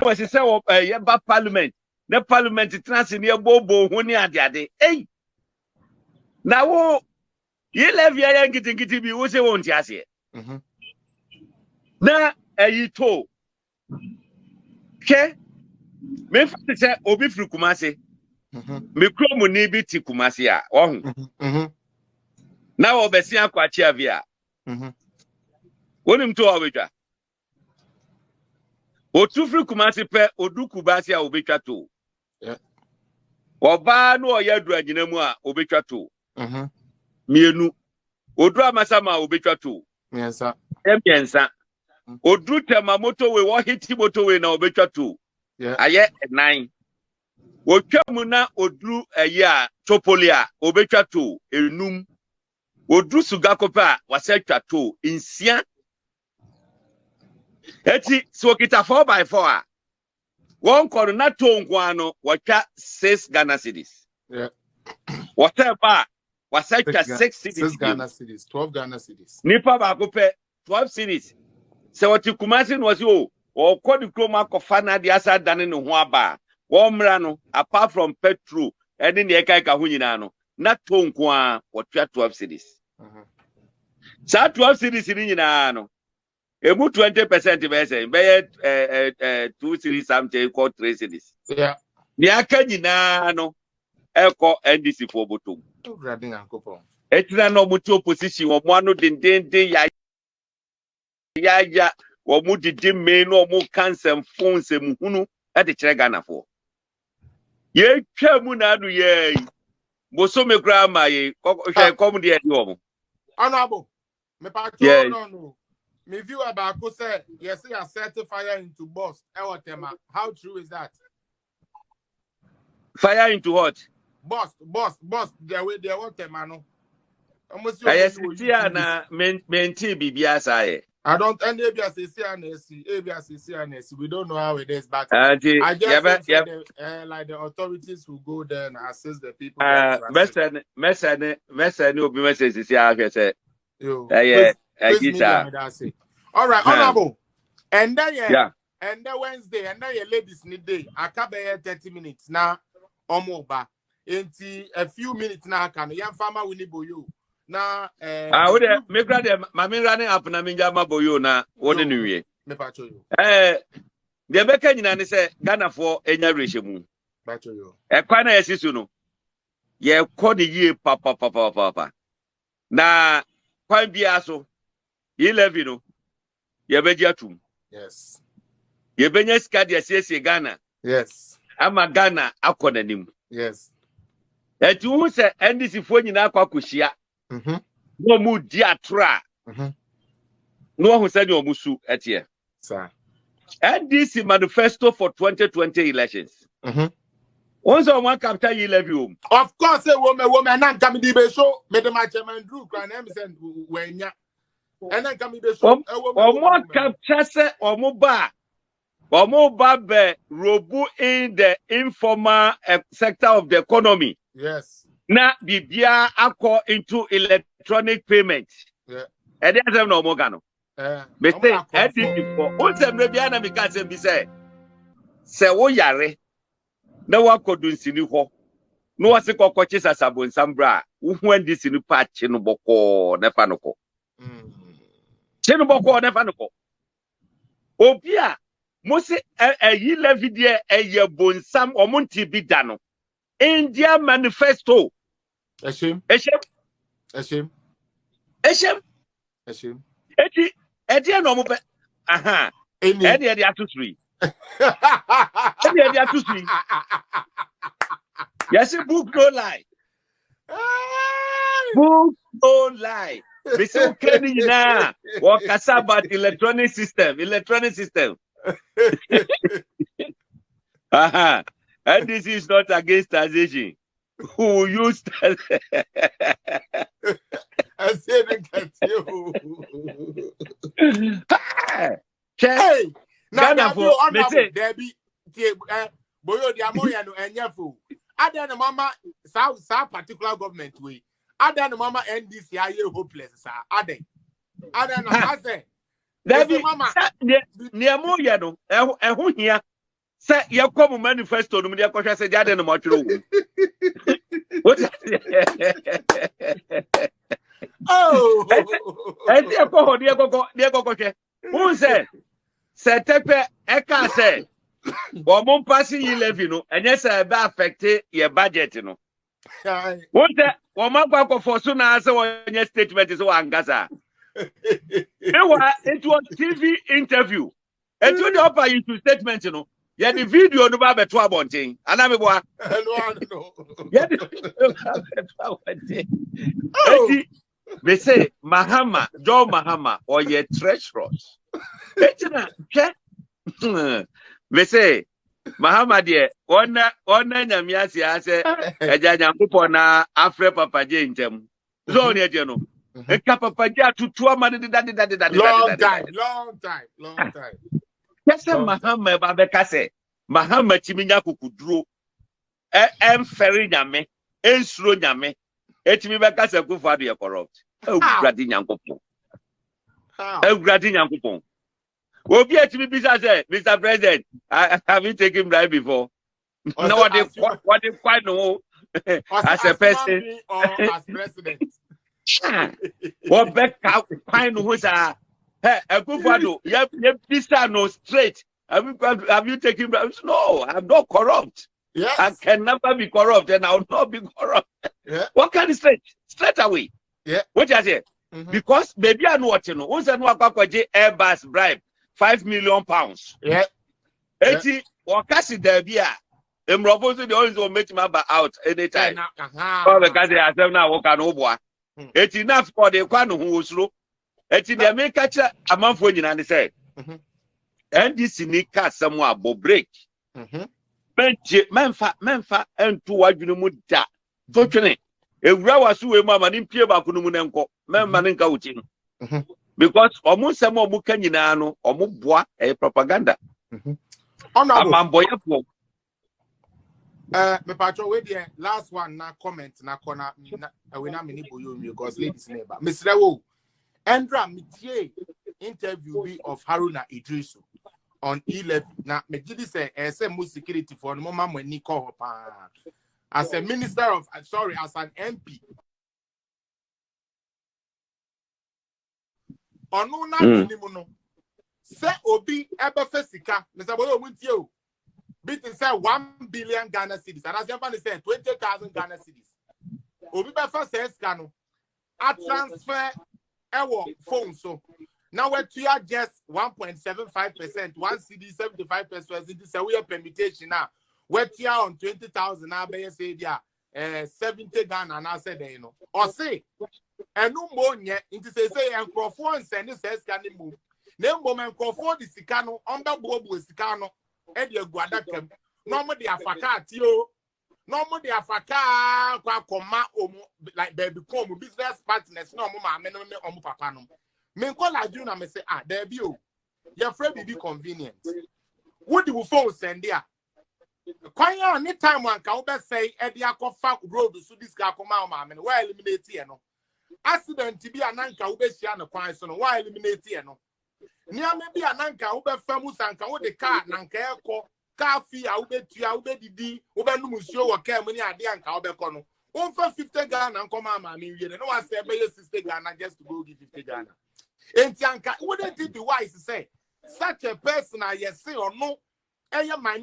was say yeba parliament. The parliament trans in your bobo huni ade. Hey. Now wo ye Levy ayan giti bi wo se won ti ase. Na to. Ke me fa say obi firi Kumase. Me kro ni bi ti Kumase a ohun. Na wo besi akwachi avia. Wonim to obetwa. Otu firi Kumase pe odu Kubase a obetwa to. Yeah. Oba no oyadu agina mu a obetwa to. Mienu. Odu amasama obetwa to. Miensa. Miensa. Odu temamoto we wo hiti moto we na obetwa to. Yeah. Aye 9. Otwamu na odu a Chopolia obetwa to enum. Odu Sugakopa wasetwa to insia. Eti so kita 4x4 a. One corner to nkwano watwa 6 Ghana cedis. Yeah. Whatever wasetwa 6 cedis. 6 Ghana cedis, 12 Ghana cedis. Nipa ba ko pe 12 cedis. Se wati Kumase no wasi o kodi kroma kofa na de asa dane ne ho aba. Wo mra no apart from petrol ene ne kai ka ho nyina no na to nko a watwa 12 cedis. Sa 12 cedis ni nyina no emu 20% be say be 2 cedis something call 3 cedis. Yeah. Ni aka nyina no eko NDC for botom. Radin ankopon. Etina no mutu opposition wo mo anu dendende ya wo mu didi me no mo cancel phone se mu hunu e de kire Ghana for. Ye twa mu na adu ye boso me grandma ye hwe kom de edi wo mo. Honorable, me pa no. Me view about ko say yes you set fire into boss e whatever. How true is that? Fire into what? Boss the way they want them no. Almost Yes, na menti bibia say. I don't and ABS we don't know how it is, but I guess like the authorities will go there and assist the people. Message obi message see how say. All right, honorable. And then and then Wednesday and then ladies need day. I can be 30 minutes now. Omoba. Into a few minutes now can young farmer we need you. Na would make rather mammy running up na minja maboyo na what in you. Me pacho you. The American and say Ghana for any regime. Pacho you. A quana assisuno. Ye call the year papa. Na quite biaso. Ye Levy no. Ye bejatum. Yes. Ye benyas cadi assess Ghana. Yes. I'm a Ghana akonanim. Yes. And you say NDC phone in aquacushia. No mu diatra. No who said your musu at here. Sir. NDC manifesto for 2020 elections. Once on one capital you Levy. Of course, a woman, and come the show, made my chairman Drew, and Emerson when ya. And then come the show. Or more capture or mobile. Or mobile be robu in the informal sector of the economy. Yes. Na bibia akọ into electronic payment. Yeah. And there's no more gano. Me say NDC for all them bibia na me ka say bi say wo yare na wa kodun sini ho. No wa se kokochi sasabon sambra. Wo hu NDC ni pa chi no boko na fa no ko. Chi no boko na fa no ko. Obi a mo se yi Levy de eye bonsam omonti bi da no. India manifesto. Eti no mo pe. Aha. Edi atu 3. Edi atu 3. Yes, book no lie. Book no lie. We say okay na. What kasa about electronic system. Aha. And this is not against taxation. Who used I said you. Hey, now for Debbie, boyo the amoya no enyafu. Ada na mama sa particular government way. Ada na mama NDC aye hopeless sir. Ada na ase. Debbie mama ne amoya no ehun hia Say you come manifesto no me kwhwe say jade no mo twere wo. Oh. Enti e ko ho de kokko who say tepe e ka say wo mo pass yi levy no enye say be affect your budget no. Who say wo ma kwa for so na say wo nye statement so angasa. It was TV interview. And you the offer you to statement, you know. Yeah, the video no ba beto abonten. Anami boa. No. Yeah, the video beto abonten. They say Mahama, John Mahama, or ye treacherous. They say Mahama dear, one nyamiasi ase eja nyankopon na afre papa je ntem. So ne je no. Papa ja tutu ma Long time. Yes, Mahama babeka say Mahama chiminya kukuduro ferry nyame ensuro nyame etimi beka se Gov't ye corrupt. Ewurade nyankopon. Ewurade nyankopon. Obi etimi bisa say Mr. President, have you taken bribe before? No, what they quite know as a person or as president. What back quite know say Gov't you bisa no straight. Have you taken bribe? No, I'm not corrupt. Yes. I can never be corrupt and I will not be corrupt. Yeah. What kind of straight away? Yeah. What I say? Because maybe I know what you know. Once I know Airbus bribe £5 million. Yeah. Eti wakasi debia. Emroboso the always will make my out anytime. Oh, because they are now working over. Eti enough for the one who was slow. Eti they make catch a month when you understand. NDC ni cast somewhere bo break. Menfa entu wadwunu mu da. Totwene. Ewura wasu we mama ni mpie ba kunu mu nenko. Memma ne nka wuti. Because omu sem omu ka nyina no, omu boa propaganda. Amamboyefo. Me patro we there last one na comment na corner we na mini boyo mi because ladies neighbor. Mr. Wo Endra mitie interview be of Haruna Idrisu on 11 na me gidi say mu security for no mama ni call pa as a minister of as an MP onu na nimu no say obi ebe fesika Mr. Boyo muntie o bit say 1 billion Ghana cedis and as you say 20,000 Ghana cedis obi be first esca no a transfer our phone so now we're just 1.75%, 1 CD 75%. It is a way of permutation now. We're on 20,000 now. Be say there 70 Ghana and I said you know. Or say and no more yet. It is say and Crawford and this says can move. Name moment Crawford is Sicano under Bob with Sicano. Eddie Guadakem. No more the Afakatio. No more the Afaka Kwakoma like baby come business partners. No more men on Papa. Men call a June and say, there be you. Your friend will be convenient. What do you phone send there? Quite any time one can say, Eddie Akofa road to this guy come out, man, why eliminate here? No accident to be an anchor who be shiano price on why eliminate here? No near maybe an anchor who be famous and can the car, Nanka, car fee, I will bet you, I will bet the Uber or care many idea and Calbecono. 150 Ghana and come out, I mean, you know, I say, by your sister Ghana just to go give 50 Ghana. And Tianka, wouldn't it be wise to say such a person I say or no, and your mind